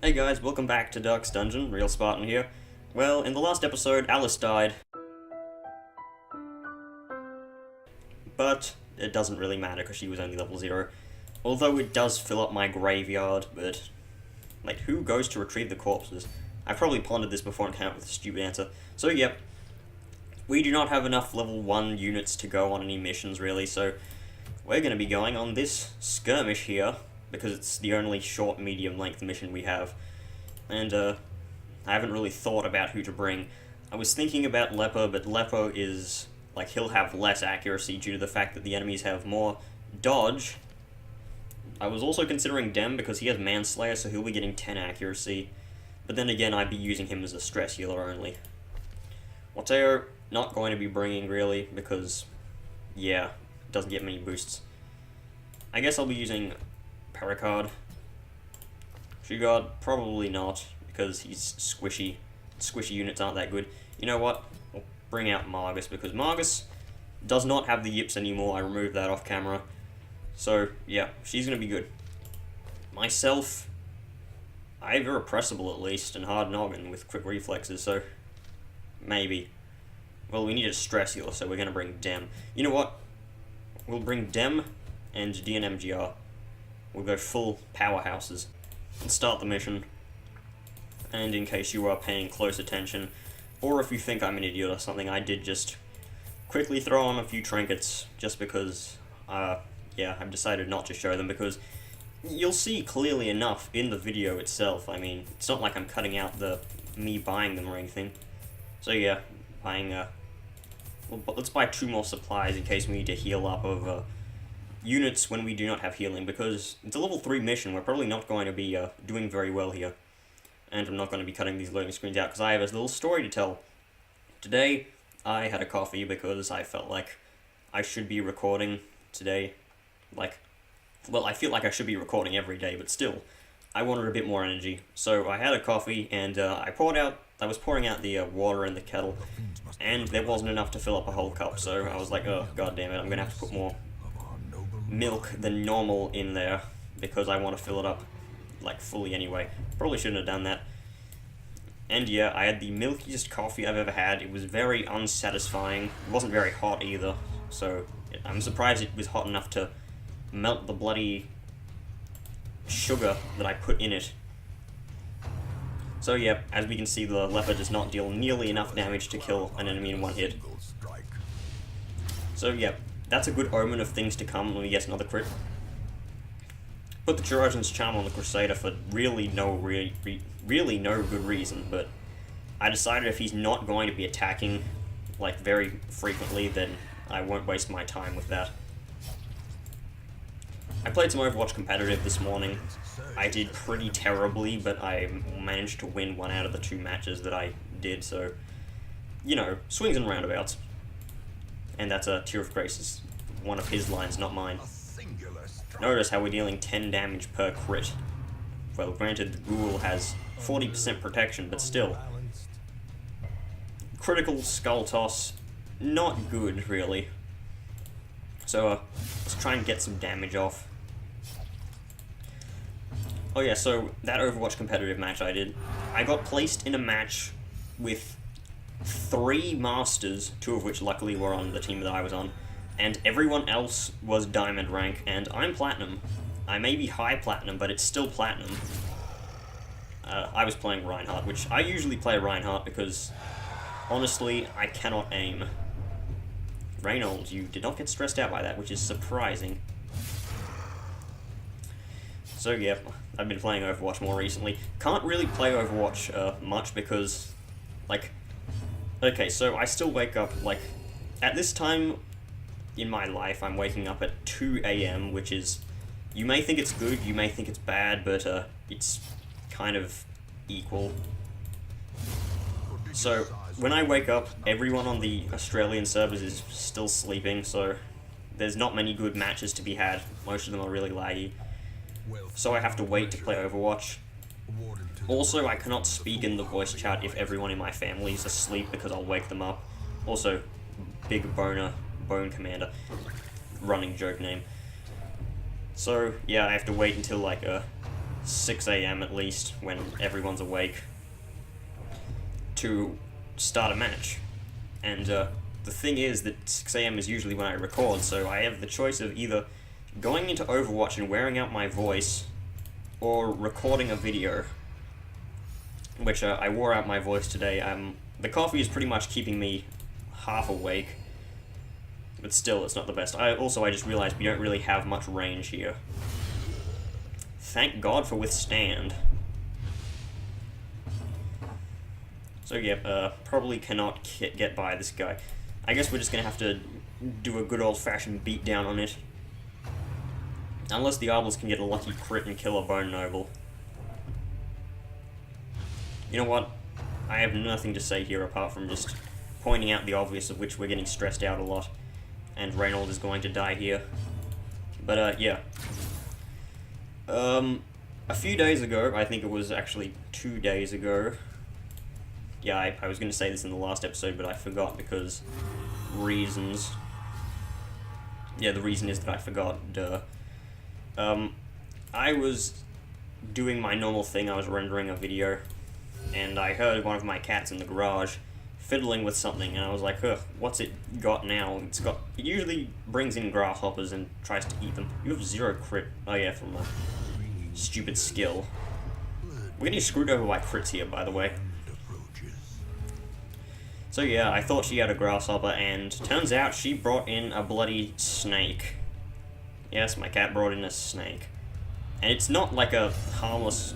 Hey guys, welcome back to Dark's Dungeon, Real Spartan here. Well, in the last episode, Alice died. But it doesn't really matter because she was only level 0. Although it does fill up my graveyard, but... like, who goes to retrieve the corpses? I've probably pondered this before and came up with a stupid answer. So yep, we do not have enough level 1 units to go on any missions really, so we're going to be going on this skirmish here, because it's the only short, medium-length mission we have. And, I haven't really thought about who to bring. I was thinking about Lepo, but Lepo is, like, he'll have less accuracy due to the fact that the enemies have more dodge. I was also considering Dem, because he has Manslayer, so he'll be getting 10 accuracy. But then again, I'd be using him as a stress healer only. Wateo, not going to be bringing, really, because, yeah, it doesn't get many boosts. I guess I'll be using Pericard. Shugard, probably not, because he's squishy. Squishy units aren't that good. You know what? I'll bring out Margus, because Margus does not have the yips anymore. I removed that off camera. So, yeah, she's going to be good. Myself, I have Irrepressible at least, and Hard Noggin with quick reflexes, so maybe. Well, we need a stress healer, so we're going to bring Dem. You know what? We'll bring Dem and DNMGR. We'll go full powerhouses and start the mission. And in case you are paying close attention, or if you think I'm an idiot or something, I did just quickly throw on a few trinkets, just because, yeah, I've decided not to show them, because you'll see clearly enough in the video itself. I mean, it's not like I'm cutting out me buying them or anything. So yeah, buying, well, let's buy 2 more supplies in case we need to heal up over units when we do not have healing, because it's a level 3 mission. We're probably not going to be doing very well here. And I'm not going to be cutting these loading screens out because I have a little story to tell. Today, I had a coffee because I felt like I should be recording today. Like, well, I feel like I should be recording every day, but still, I wanted a bit more energy. So I had a coffee, and I was pouring out the water in the kettle, and there wasn't enough to fill up a whole cup, so I was like, oh, god damn it, I'm going to have to put more milk than normal in there, because I want to fill it up, like, fully anyway. Probably shouldn't have done that. And yeah, I had the milkiest coffee I've ever had. It was very unsatisfying. It wasn't very hot either, so I'm surprised it was hot enough to melt the bloody sugar that I put in it. So yeah, as we can see, the leopard does not deal nearly enough damage to kill an enemy in one hit. So yeah, that's a good omen of things to come when we get another crit. Put the Trojan's Charm on the Crusader for really no good reason, but I decided if he's not going to be attacking, like, very frequently, then I won't waste my time with that. I played some Overwatch competitive this morning. I did pretty terribly, but I managed to win 1 out of the 2 matches that I did, so, you know, swings and roundabouts. And that's a Tear of Grace, is one of his lines, not mine. Notice how we're dealing 10 damage per crit. Well, granted, the Ghoul has 40% protection, but still. Critical Skull Toss, not good, really. So, let's try and get some damage off. Oh yeah, so that Overwatch competitive match I did, I got placed in a match with 3 Masters, 2 of which luckily were on the team that I was on, and everyone else was Diamond rank, and I'm Platinum. I may be high Platinum, but it's still Platinum. I was playing Reinhardt, which I usually play Reinhardt because, honestly, I cannot aim. Reynolds, you did not get stressed out by that, which is surprising. So yeah, I've been playing Overwatch more recently. Can't really play Overwatch much because, like, okay, so I still wake up, like, at this time in my life, I'm waking up at 2 AM, which is, you may think it's good, you may think it's bad, but it's kind of equal. So, when I wake up, everyone on the Australian servers is still sleeping, so there's not many good matches to be had. Most of them are really laggy. So I have to wait to play Overwatch. Also, I cannot speak in the voice chat if everyone in my family is asleep because I'll wake them up. Also, Big Boner, Bone Commander, running joke name. So, yeah, I have to wait until, like, 6 a.m. at least, when everyone's awake, to start a match. And the thing is that 6 a.m. is usually when I record, so I have the choice of either going into Overwatch and wearing out my voice, or recording a video, which I wore out my voice today. The coffee is pretty much keeping me half awake, but still, it's not the best. I just realized we don't really have much range here. Thank God for Withstand. So yeah, probably cannot get by this guy. I guess we're just gonna have to do a good old-fashioned beatdown on it. Unless the Arbals can get a lucky crit and kill a Bone Noble. You know what? I have nothing to say here apart from just pointing out the obvious, of which we're getting stressed out a lot. And Reynold is going to die here. But, yeah. A few days ago, I think it was actually 2 days ago. Yeah, I was going to say this in the last episode, but I forgot because reasons. Yeah, the reason is that I forgot, duh. I was doing my normal thing, I was rendering a video, and I heard one of my cats in the garage fiddling with something, and I was like, ugh, what's it got now? It usually brings in grasshoppers and tries to eat them. You have 0 crit. Oh yeah, from a stupid skill. We're getting screwed over by crits here, by the way. So yeah, I thought she had a grasshopper, and turns out she brought in a bloody snake. Yes, my cat brought in a snake. And it's not like a harmless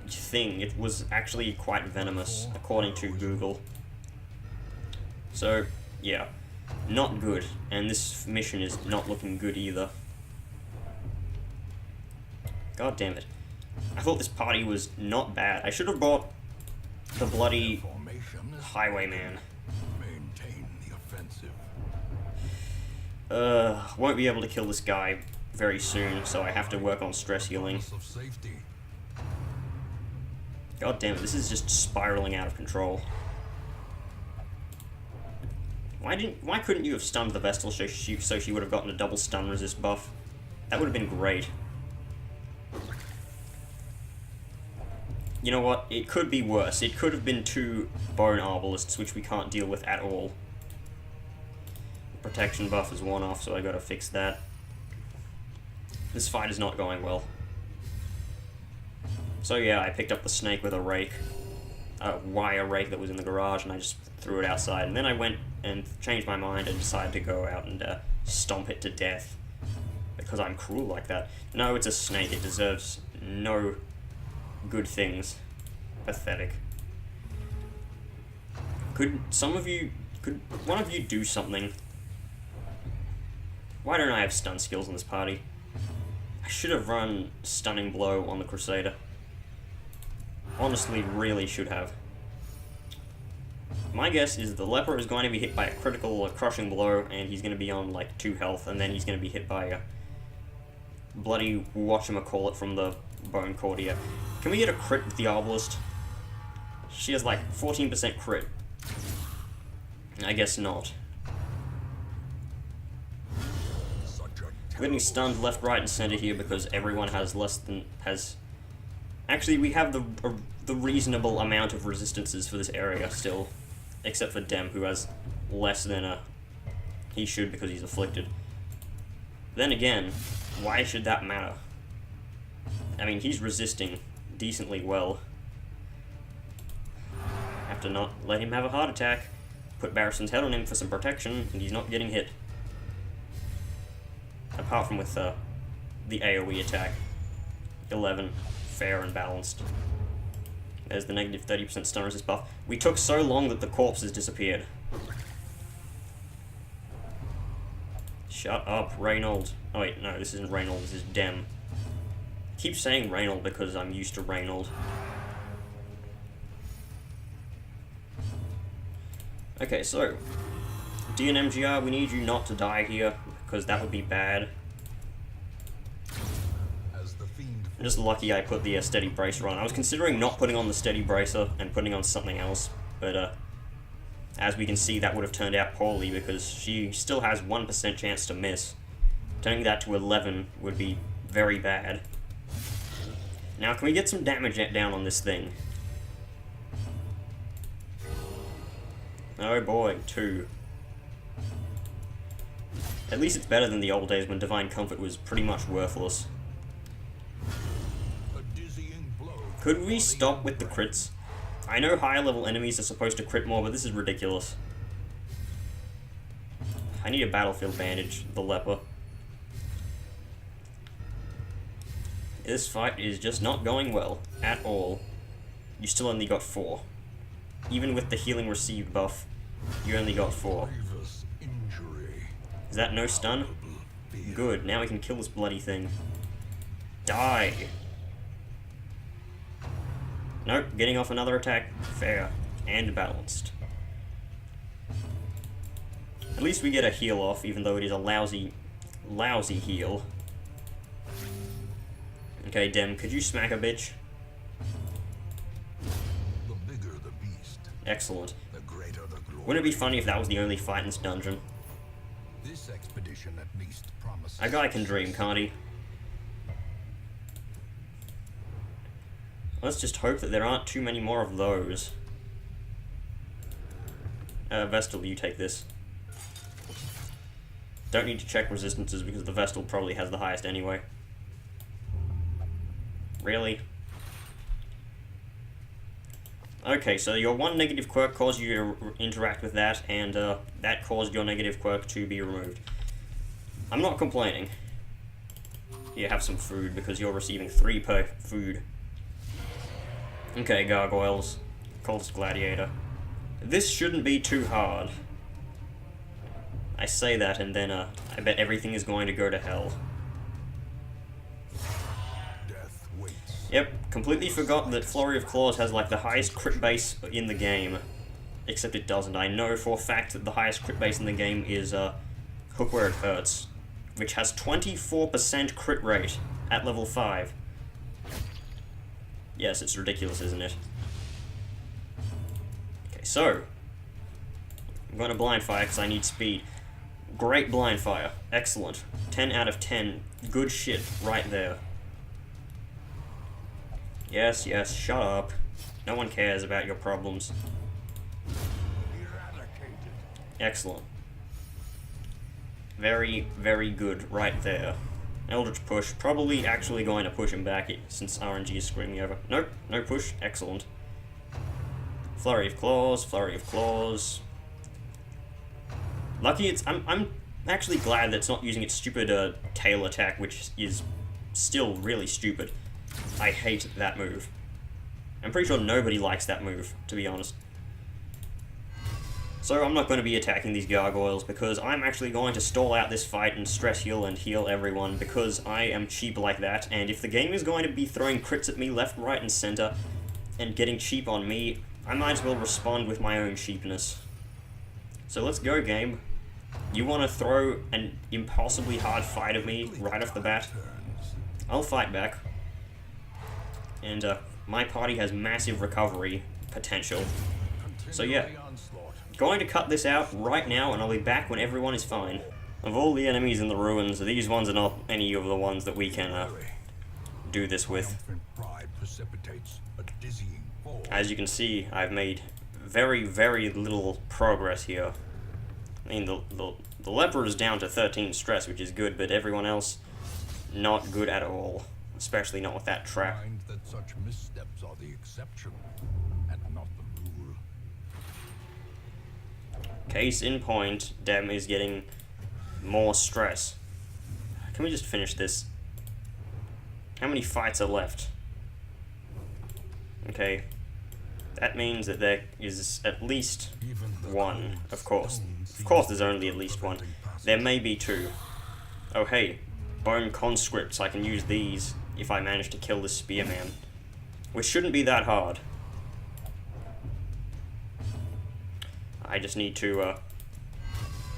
thing, it was actually quite venomous, according to Google. So, yeah, not good, and this mission is not looking good either. God damn it. I thought this party was not bad. I should have brought the bloody highwayman. Maintain the offensive. Won't be able to kill this guy very soon, so I have to work on stress healing. God damn it, this is just spiraling out of control. Why couldn't you have stunned the Vestal so she would have gotten a double stun resist buff? That would have been great. You know what? It could be worse. It could have been 2 Bone Arbalists, which we can't deal with at all. The protection buff is worn off, so I gotta fix that. This fight is not going well. So yeah, I picked up the snake with a rake. A wire rake that was in the garage, and I just threw it outside. And then I went and changed my mind and decided to go out and stomp it to death. Because I'm cruel like that. No, it's a snake. It deserves no good things. Pathetic. Could one of you do something? Why don't I have stun skills in this party? I should have run Stunning Blow on the Crusader. Honestly, really should have. My guess is the Leper is going to be hit by a critical or crushing blow, and he's going to be on like 2 health, and then he's going to be hit by a bloody whatchamacallit from the Bone Courtier. Can we get a crit with the Arbalist? She has like 14% crit. I guess not. We're getting stunned left, right, and center here because everyone has Actually, we have the reasonable amount of resistances for this area still, except for Dem, who has less than he should because he's afflicted. Then again, why should that matter? I mean, he's resisting decently well. Have to not let him have a heart attack. Put Barrison's head on him for some protection, and he's not getting hit. Apart from with the AoE attack. 11. Fair and balanced. There's the negative 30% stun resist buff. We took so long that the corpses disappeared. Shut up, Reynold. Oh wait, no, this isn't Reynold, this is Dem. I keep saying Reynold because I'm used to Reynold. Okay, so DNMGR, we need you not to die here, because that would be bad. I'm just lucky I put the steady bracer on. I was considering not putting on the steady bracer and putting on something else, but as we can see, that would have turned out poorly because she still has 1% chance to miss. Turning that to 11 would be very bad. Now, can we get some damage down on this thing? Oh boy, 2. At least it's better than the old days when Divine Comfort was pretty much worthless. Could we stop with the crits? I know higher level enemies are supposed to crit more, but this is ridiculous. I need a battlefield bandage, the leper. This fight is just not going well, at all. You still only got 4. Even with the healing received buff, you only got 4. Is that no stun? Good, now we can kill this bloody thing. Die! Nope, getting off another attack. Fair. And balanced. At least we get a heal off, even though it is a lousy, lousy heal. Okay, Dem, could you smack a bitch? The bigger the beast, Excellent. the greater the glory. Wouldn't it be funny if that was the only fight in this dungeon? This expedition at least promises. A guy can dream, can't he? Let's just hope that there aren't too many more of those. Vestal, you take this. Don't need to check resistances because the Vestal probably has the highest anyway. Really? Okay, so your one negative quirk caused you to interact with that, and that caused your negative quirk to be removed. I'm not complaining. You have some food because you're receiving 3 per food. Okay, gargoyles. Cultist gladiator. This shouldn't be too hard. I say that, and then I bet everything is going to go to hell. Death waits. Yep, completely forgot that Flurry of Claws has like the highest crit base in the game. Except it doesn't. I know for a fact that the highest crit base in the game is Hook Where It Hurts, which has 24% crit rate at level 5. Yes, it's ridiculous, isn't it? Okay, so I'm going to blind fire because I need speed. Great blind fire. Excellent. 10 out of 10. Good shit right there. Yes, yes, shut up. No one cares about your problems. Eradicated. Excellent. Very, very good right there. Eldritch Push. Probably actually going to push him back since RNG is screwing me over. Nope, no push. Excellent. Flurry of Claws, Flurry of Claws. Lucky it's... I'm actually glad that it's not using its stupid tail attack, which is still really stupid. I hate that move. I'm pretty sure nobody likes that move, to be honest. So I'm not going to be attacking these gargoyles because I'm actually going to stall out this fight and stress heal and heal everyone because I am cheap like that, and if the game is going to be throwing crits at me left, right, and center and getting cheap on me, I might as well respond with my own cheapness. So let's go, game. You want to throw an impossibly hard fight at me right off the bat? I'll fight back. And my party has massive recovery potential. So yeah, going to cut this out right now and I'll be back when everyone is fine. Of all the enemies in the ruins, these ones are not any of the ones that we can do this with. Pride precipitates a dizzying fall. As you can see, I've made very, very little progress here. I mean, the leper is down to 13 stress, which is good, but everyone else, not good at all. Especially not with that trap. Find that such missteps are the exception and not the rule. Case in point, Dem is getting more stress. Can we just finish this? How many fights are left? Okay. That means that there is at least one, of course. Of course there's only at least one. There may be 2. Oh hey, bone conscripts, I can use these if I manage to kill this spearman. Which shouldn't be that hard. I just need to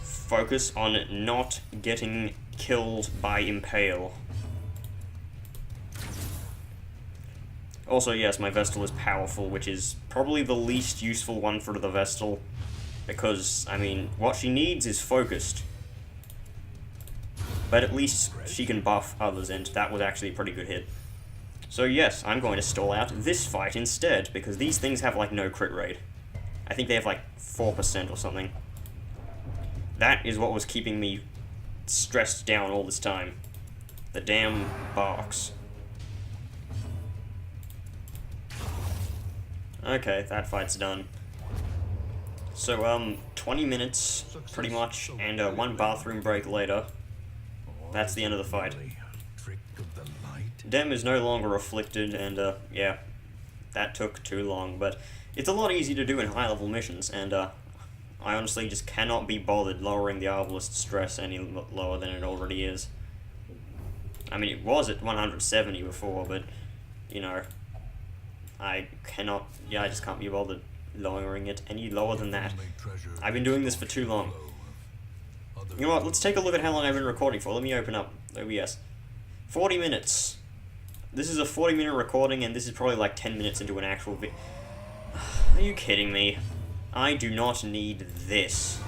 focus on not getting killed by Impale. Also, yes, my Vestal is powerful, which is probably the least useful one for the Vestal. Because, I mean, what she needs is focused. But at least she can buff others, and that was actually a pretty good hit. So yes, I'm going to stall out this fight instead, because these things have like no crit rate. I think they have like 4% or something. That is what was keeping me stressed down all this time. The damn barks. Okay, that fight's done. So, 20 minutes, pretty much, and one bathroom break later. That's the end of the fight. Dem is no longer afflicted, and, yeah, that took too long, but it's a lot easier to do in high-level missions, and, I honestly just cannot be bothered lowering the Arbalist's stress any lower than it already is. I mean, it was at 170 before, but, you know, I cannot, yeah, I just can't be bothered lowering it any lower than that. I've been doing this for too long. You know what, let's take a look at how long I've been recording for. Let me open up OBS. 40 minutes. This is a 40-minute recording, and this is probably like 10 minutes into an actual video. Are you kidding me? I do not need this.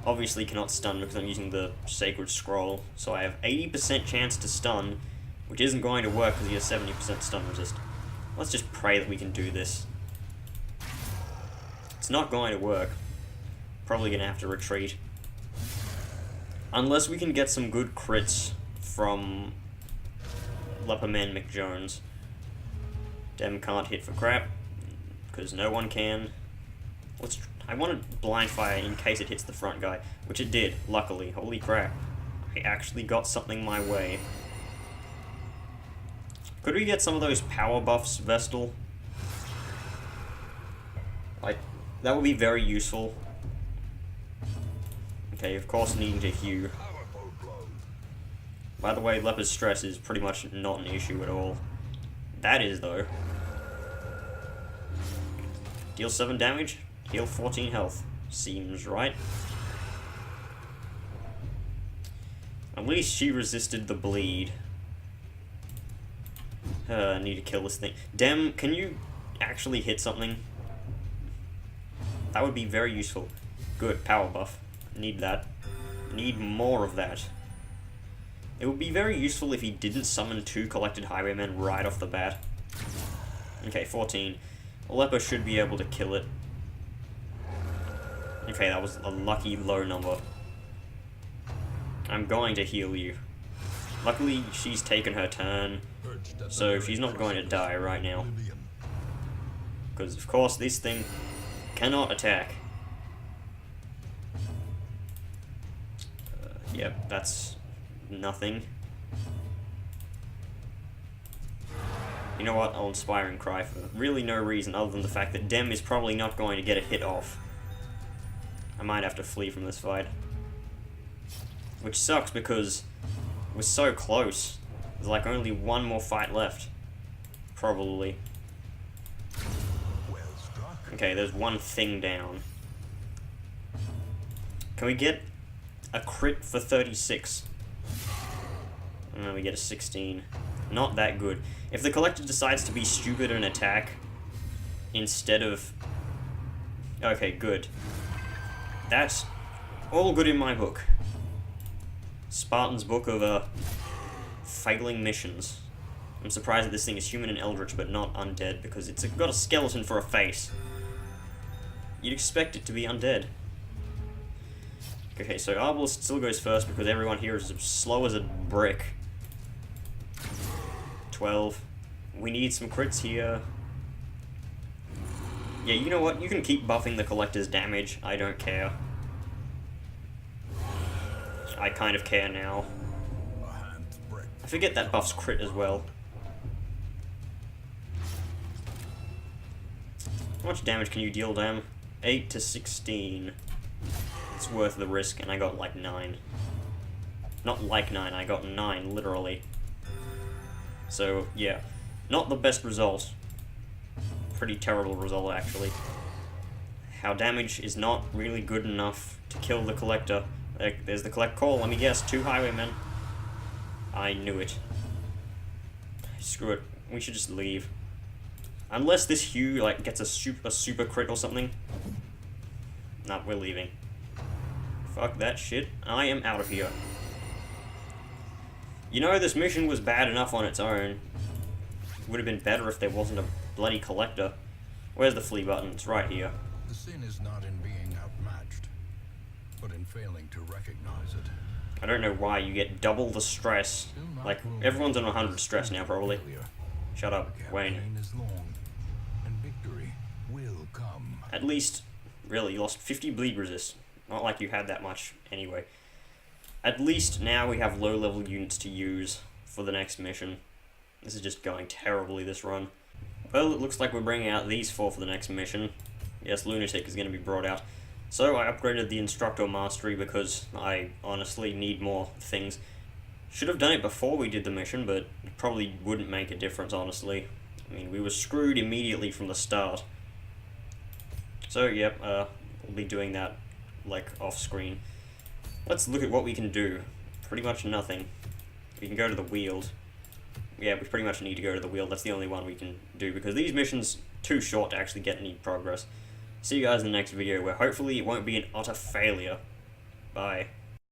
Obviously cannot stun because I'm using the Sacred Scroll, so I have 80% chance to stun, which isn't going to work because he has 70% stun resist. Let's just pray that we can do this. It's not going to work. Probably gonna have to retreat. Unless we can get some good crits from Leperman McJones. Dem can't hit for crap, because no one can. I wanted blind fire in case it hits the front guy, which it did, luckily. Holy crap. I actually got something my way. Could we get some of those power buffs, Vestal? Like, that would be very useful. Okay, of course needing to hew. By the way, Leper's stress is pretty much not an issue at all. That is, though. Deal 7 damage, heal 14 health. Seems right. At least she resisted the bleed. I need to kill this thing. Dem, can you actually hit something? That would be very useful. Good, power buff. Need that. Need more of that. It would be very useful if he didn't summon 2 Collected Highwaymen right off the bat. Okay, 14. Leper should be able to kill it. Okay, that was a lucky low number. I'm going to heal you. Luckily, she's taken her turn, so she's not going to die right now. Because, of course, this thing cannot attack. Yep, that's nothing. You know what? I'll Inspiring Cry for really no reason other than the fact that Dem is probably not going to get a hit off. I might have to flee from this fight. Which sucks because we're so close. There's like only one more fight left. Probably. Okay, there's one thing down. Can we get a crit for 36? And then we get a 16. Not that good. If the Collector decides to be stupid and attack instead of... Okay, good. That's all good in my book. Spartan's book of, failing missions. I'm surprised that this thing is human and eldritch, but not undead, because it's got a skeleton for a face. You'd expect it to be undead. Okay, so Arbalist still goes first, because everyone here is as slow as a brick. 12. We need some crits here. Yeah, you know what? You can keep buffing the Collector's damage. I don't care. I kind of care now. I forget that buffs crit as well. How much damage can you deal them? 8 to 16. It's worth the risk, and I got like 9. Not like 9, I got 9, literally. So, yeah. Not the best result. Pretty terrible result, actually. Our damage is not really good enough to kill the Collector. There's the Collect Call, let me guess, 2 Highwaymen. I knew it. Screw it, we should just leave. Unless this Hugh, like, gets a super crit or something. Nah, we're leaving. Fuck that shit, I am out of here. You know, this mission was bad enough on its own. would have been better if there wasn't a bloody collector. Where's the flee button? It's right here. The sin is not in being outmatched, but in failing to recognize it. I don't know why you get double the stress. Like, everyone's on 100 stress now, probably. Shut up, Wayne. Campaign is long, and victory will come. At least, really, you lost 50 bleed resist. Not like you had that much anyway. At least now we have low-level units to use for the next mission. This is just going terribly, this run. Well, it looks like we're bringing out these 4 for the next mission. Yes, Lunatic is going to be brought out. So I upgraded the Instructor Mastery because I honestly need more things. Should have done it before we did the mission, but it probably wouldn't make a difference, honestly. I mean, we were screwed immediately from the start. So, yep, we'll be doing that, like, off-screen. Let's look at what we can do. Pretty much nothing. We can go to the Weald. Yeah, we pretty much need to go to the Weald. That's the only one we can do, because these missions too short to actually get any progress. See you guys in the next video, where hopefully it won't be an utter failure. Bye.